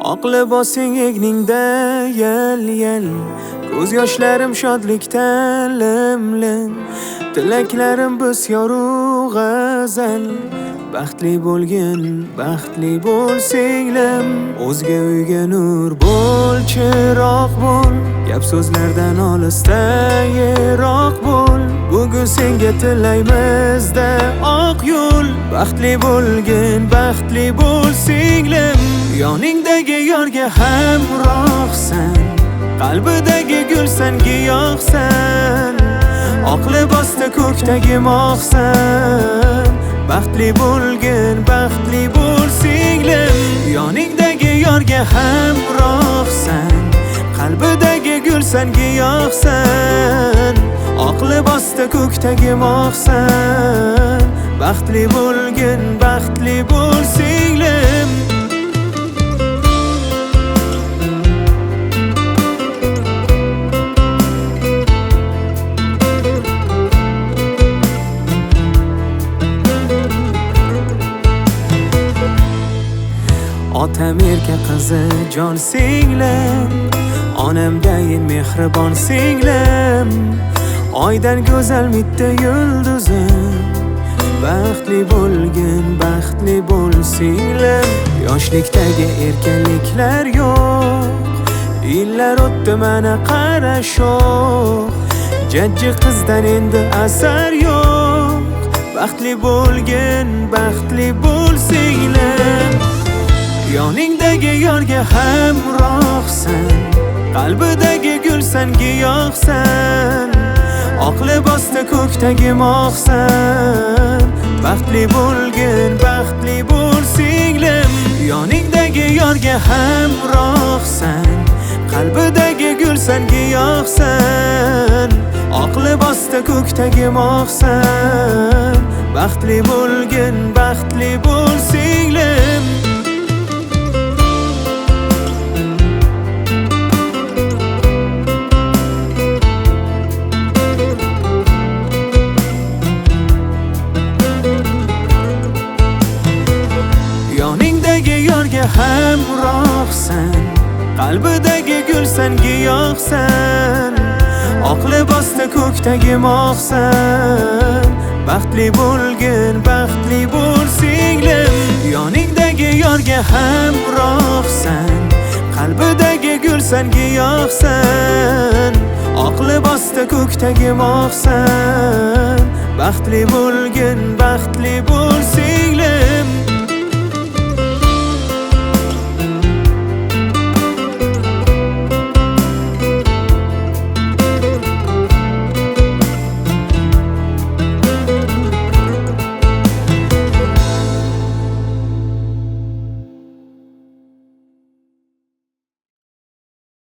Oq libosing egningda yal-yal, ko'z yoshlarim shodlikdan lim-lim, tilaklarim bisyoru g'azal. Baxtli bo'lgin, baxtli bo'l singlim, o'zga uyga nur bo'l, chiroq bo'l, gap so'zlardan olisda yiroq bo'l. Bugun senga tilaymizda oq yo'l. Baxtli bo'lgin, baxtli bo'l singlim, yoningdagi yorga hamrohsan, qalbidagi gulsan, giyohsan, oq libosda ko'kdagi moqsan. Baxtli bo'lgin, baxtli bo'l singlim, yoningdagi yorga hamrohsan, qalbidagi gulsan, giyohsan, oq libosda ko'kdagi moqsan. Baxtli bo'lgin, baxtli bo'l singlim. Otam erka qizi jon singlim, onamdayin mehribon singlim, oydan go'zal mitta yulduzim. Baxtli bo'lgin, baxtli bo'l singlim, yoshlikdagi erkinliklar yo'q, yillar o'tdi mana qara sho'x, jajji qizdan endi asar yo'q. Baxtli bo'lgin, baxtli bo'l singlim, yoningdagi yorga hamrohsan, qalbidagi gulsan, giyohsan, oq libosda ko'kdagi moqsan. Baxtli bo'lgin, baxtli bo'l singlim, yoningdagi yorga hamrohsan, qalbidagi gulsan, giyohsan, oq libosda ko'kdagi moqsan. Baxtli bo'lgin, baxtli bo'l singlim. Yoningdagi yorga hamrohsan, qalbidagi gulsan, giyohsan, oq libosda ko'kdagi moqsan. Baxtli bo'lgin, baxtli bo'l singlim, yoningdagi yorga hamrohsan, qalbidagi gulsan, giyohsan, oq libosda ko'kdagi moqsan. Baxtli bo'lgin, baxtli bo'l